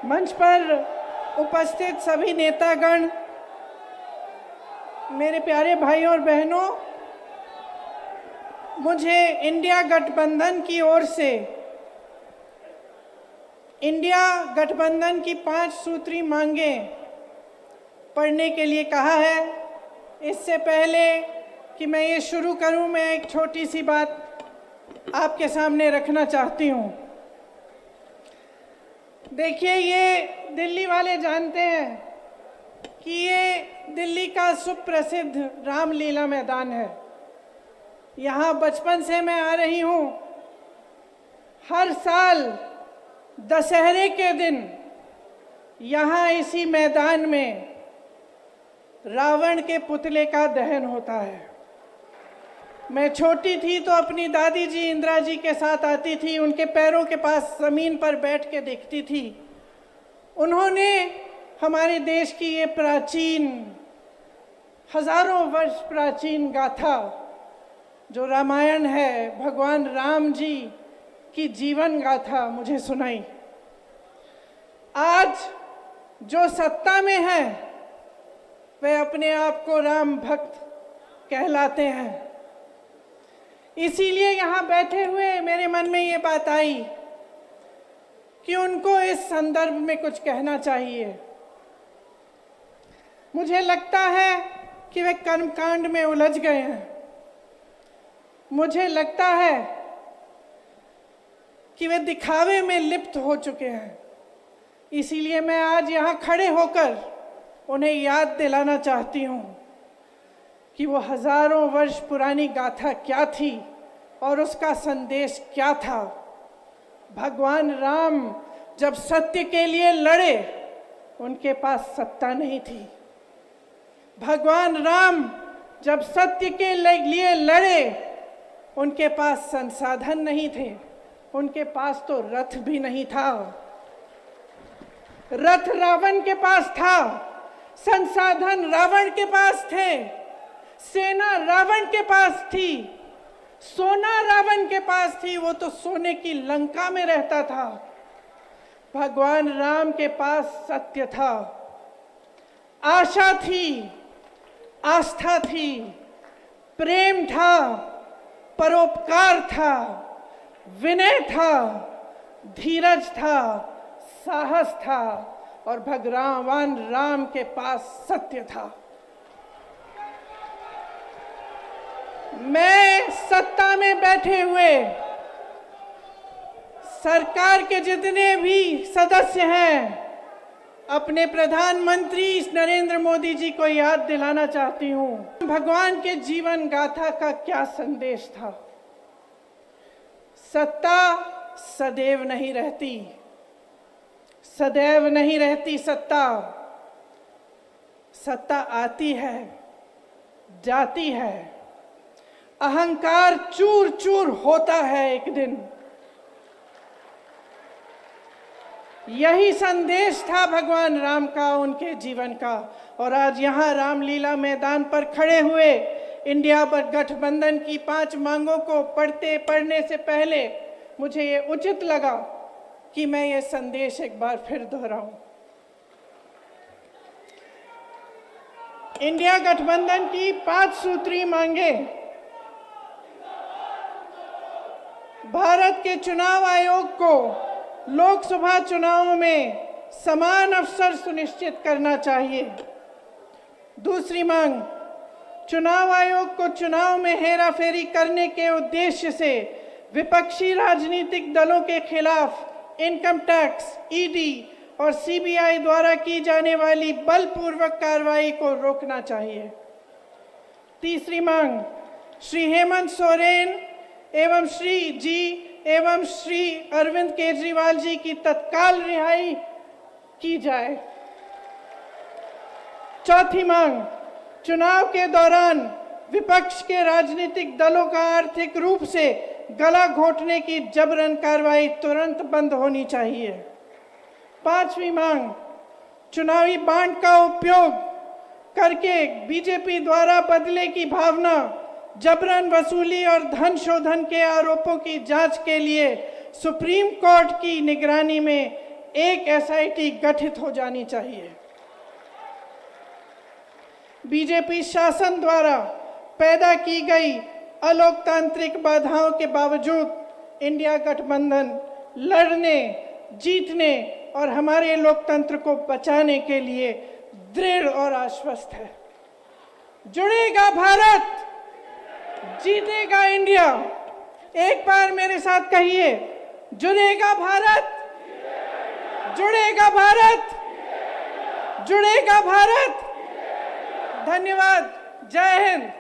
मंच पर उपस्थित सभी नेतागण, मेरे प्यारे भाइयों और बहनों, मुझे इंडिया गठबंधन की ओर से इंडिया गठबंधन की 5 सूत्री मांगें पढ़ने के लिए कहा है। इससे पहले कि मैं ये शुरू करूं, मैं एक छोटी सी बात आपके सामने रखना चाहती हूं। देखिए, ये दिल्ली वाले जानते हैं कि ये दिल्ली का सुप्रसिद्ध रामलीला मैदान है। यहाँ बचपन से मैं आ रही हूँ। हर साल दशहरे के दिन यहाँ इसी मैदान में रावण के पुतले का दहन होता है। मैं छोटी थी तो अपनी दादी जी इंदिरा जी के साथ आती थी, उनके पैरों के पास ज़मीन पर बैठ के देखती थी। उन्होंने हमारे देश की ये प्राचीन, हजारों वर्ष प्राचीन गाथा जो रामायण है, भगवान राम जी की जीवन गाथा मुझे सुनाई। आज जो सत्ता में है वे अपने आप को राम भक्त कहलाते हैं। इसीलिए यहाँ बैठे हुए मेरे मन में ये बात आई कि उनको इस संदर्भ में कुछ कहना चाहिए। मुझे लगता है कि वे कर्मकांड में उलझ गए हैं। मुझे लगता है कि वे दिखावे में लिप्त हो चुके हैं। इसीलिए मैं आज यहाँ खड़े होकर उन्हें याद दिलाना चाहती हूँ कि वो हजारों वर्ष पुरानी गाथा क्या थी और उसका संदेश क्या था। भगवान राम जब सत्य के लिए लड़े, उनके पास सत्ता नहीं थी। भगवान राम जब सत्य के लिए लड़े, उनके पास संसाधन नहीं थे। उनके पास तो रथ भी नहीं था। रथ रावण के पास था, संसाधन रावण के पास थे, सेना रावण के पास थी, सोना रावण के पास थी। वो तो सोने की लंका में रहता था। भगवान राम के पास सत्य था, आशा थी, आस्था थी, प्रेम था, परोपकार था, विनय था, धीरज था, साहस था और भगवान राम के पास सत्य था। मैं सत्ता में बैठे हुए सरकार के जितने भी सदस्य हैं, अपने प्रधानमंत्री नरेंद्र मोदी जी को याद दिलाना चाहती हूँ भगवान के जीवन गाथा का क्या संदेश था। सत्ता सदैव नहीं रहती, सदैव नहीं रहती सत्ता। सत्ता आती है, जाती है, अहंकार चूर चूर होता है एक दिन। यही संदेश था भगवान राम का, उनके जीवन का। और आज यहाँ रामलीला मैदान पर खड़े हुए इंडिया गठबंधन की 5 मांगों को पढ़ने से पहले मुझे ये उचित लगा कि मैं ये संदेश एक बार फिर दोहराऊं। इंडिया गठबंधन की 5 सूत्री मांगें भारत के चुनाव आयोग को लोकसभा चुनावों में समान अवसर सुनिश्चित करना चाहिए। दूसरी मांग, चुनाव आयोग को चुनाव में हेराफेरी करने के उद्देश्य से विपक्षी राजनीतिक दलों के खिलाफ इनकम टैक्स, ईडी और सीबीआई द्वारा की जाने वाली बलपूर्वक कार्रवाई को रोकना चाहिए। तीसरी मांग, श्री हेमंत सोरेन एवं श्री अरविंद केजरीवाल जी की तत्काल रिहाई की जाए। चौथी मांग, चुनाव के दौरान विपक्ष के राजनीतिक दलों का आर्थिक रूप से गला घोंटने की जबरन कार्रवाई तुरंत बंद होनी चाहिए। पांचवी मांग, चुनावी बांड का उपयोग करके बीजेपी द्वारा बदले की भावना, जबरन वसूली और धन शोधन के आरोपों की जांच के लिए सुप्रीम कोर्ट की निगरानी में एक एसआईटी गठित हो जानी चाहिए। बीजेपी शासन द्वारा पैदा की गई अलोकतांत्रिक बाधाओं के बावजूद इंडिया गठबंधन लड़ने, जीतने और हमारे लोकतंत्र को बचाने के लिए दृढ़ और आश्वस्त है। जुड़ेगा भारत, जीतेगा इंडिया। एक बार मेरे साथ कहिए, जुड़ेगा भारत, जुड़ेगा भारत, जुड़ेगा भारत। धन्यवाद। जय हिंद।